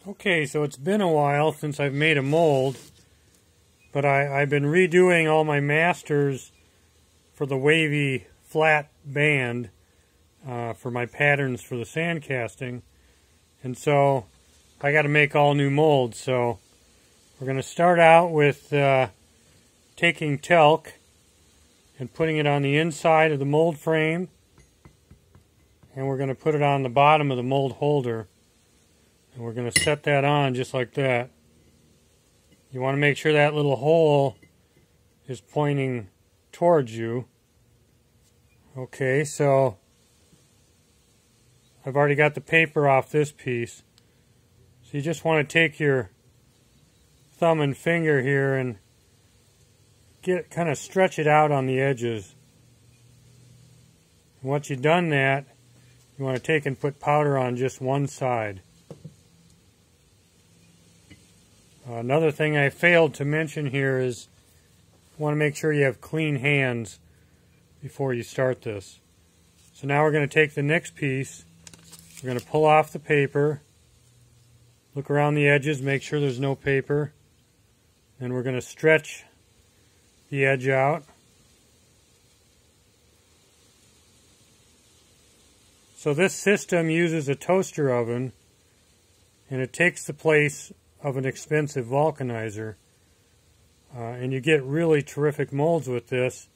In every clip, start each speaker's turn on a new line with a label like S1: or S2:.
S1: Okay, so it's been a while since I've made a mold, but I've been redoing all my masters for the wavy flat band for my patterns for the sand casting, and so I got to make all new molds. So we're going to start out with taking talc and putting it on the inside of the mold frame, and we're going to put it on the bottom of the mold holder. And we're going to set that on just like that. You want to make sure that little hole is pointing towards you. Okay, so I've already got the paper off this piece. So you just want to take your thumb and finger here and kind of stretch it out on the edges. And once you've done that, you want to take and put powder on just one side. Another thing I failed to mention here is you want to make sure you have clean hands before you start this. So now we're going to take the next piece, we're going to pull off the paper, look around the edges, make sure there's no paper, and we're going to stretch the edge out. So this system uses a toaster oven, and it takes the place of an expensive vulcanizer, and you get really terrific molds with this.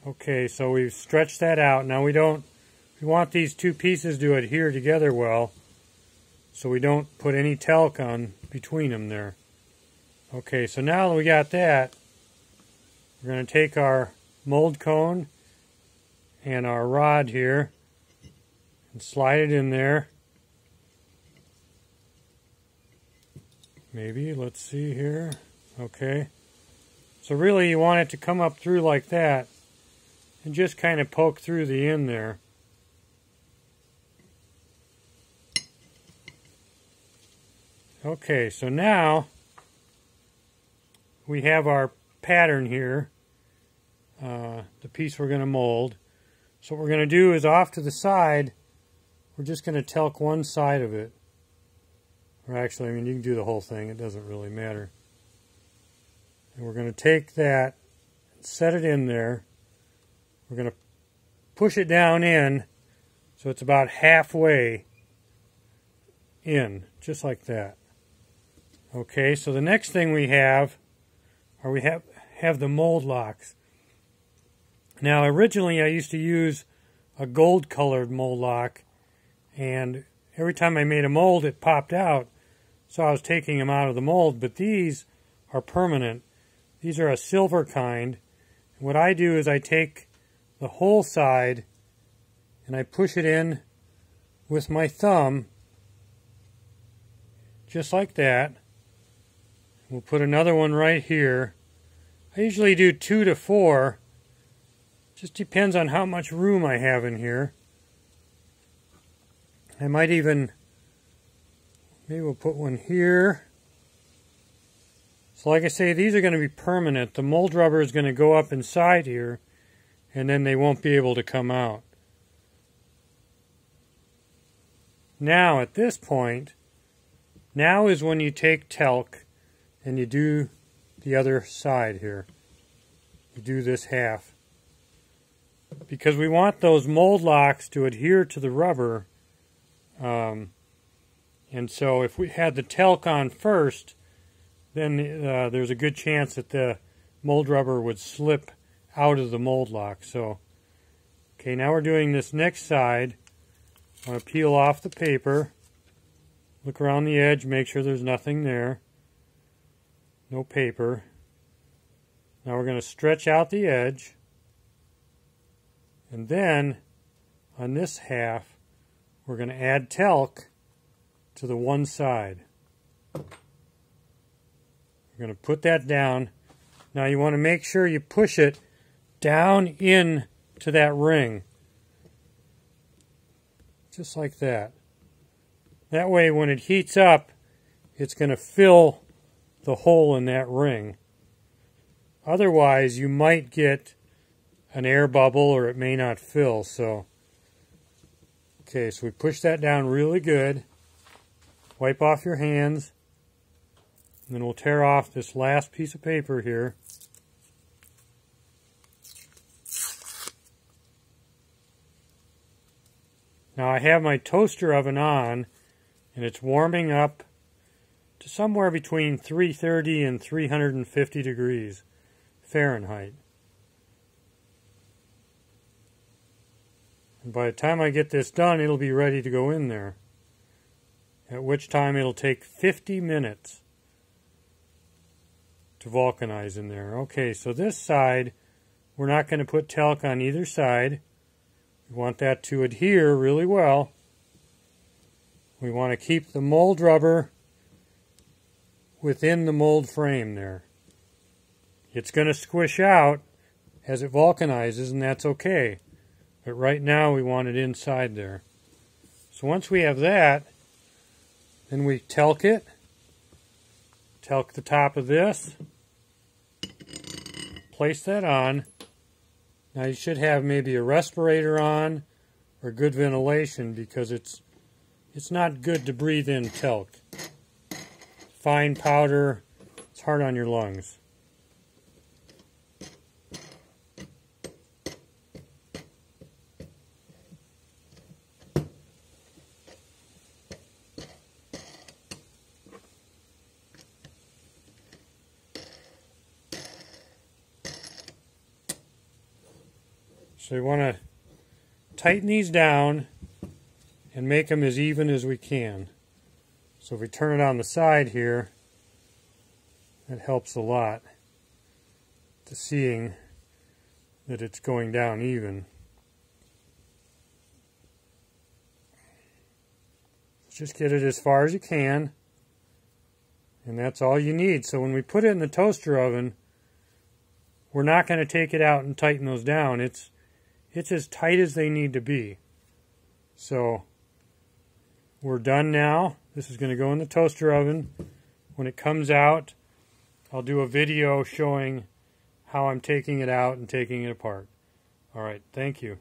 S1: Okay, so we've stretched that out. Now we want these two pieces to adhere together well, so we don't put any talc on between them there. Okay, so now that we got that, we're going to take our mold cone and our rod here and slide it in there. Maybe, let's see here. Okay. So really you want it to come up through like that and just kind of poke through the end there. Okay, so now we have our pattern here, the piece we're going to mold. So what we're going to do is off to the side, we're just going to talc one side of it. Or actually, I mean, you can do the whole thing. It doesn't really matter. And we're going to take that, set it in there. We're going to push it down in so it's about halfway in, just like that. Okay, so the next thing we have the mold locks. Now, originally I used to use a gold-colored mold lock, and every time I made a mold, it popped out. So I was taking them out of the mold, but these are permanent. These are a silver kind. And what I do is I take the whole side and I push it in with my thumb, just like that. We'll put another one right here. I usually do 2 to 4. Just depends on how much room I have in here. I might even, maybe we'll put one here. So like I say, these are going to be permanent. The mold rubber is going to go up inside here, and then they won't be able to come out. Now, at this point, now is when you take talc and you do the other side here. You do this half. Because we want those mold locks to adhere to the rubber. And so if we had the talc on first, then there's a good chance that the mold rubber would slip out of the mold lock. So, okay, now we're doing this next side. I want to peel off the paper, look around the edge, make sure there's nothing there. No paper. Now we're going to stretch out the edge. And then, on this half, we're going to add talc to the one side. We're going to put that down. Now you want to make sure you push it down in to that ring. Just like that. That way when it heats up, it's going to fill the hole in that ring. Otherwise, you might get an air bubble or it may not fill. So Okay, so we push that down really good. Wipe off your hands. And then we'll tear off this last piece of paper here. Now I have my toaster oven on, and it's warming up to somewhere between 330 and 350 degrees Fahrenheit. And by the time I get this done, it'll be ready to go in there. At which time it'll take 50 minutes to vulcanize in there. Okay, so this side, we're not going to put talc on either side. We want that to adhere really well. We want to keep the mold rubber within the mold frame there. It's going to squish out as it vulcanizes, and that's okay. But right now we want it inside there. So once we have that, then we talc it. Talc the top of this. Place that on. Now you should have maybe a respirator on or good ventilation, because it's not good to breathe in talc. Fine powder, it's hard on your lungs. So we want to tighten these down and make them as even as we can. So if we turn it on the side here, that helps a lot to seeing that it's going down even. Just get it as far as you can, and that's all you need. So when we put it in the toaster oven, we're not going to take it out and tighten those down. It's as tight as they need to be. So we're done now. This is going to go in the toaster oven. When it comes out, I'll do a video showing how I'm taking it out and taking it apart. All right, thank you.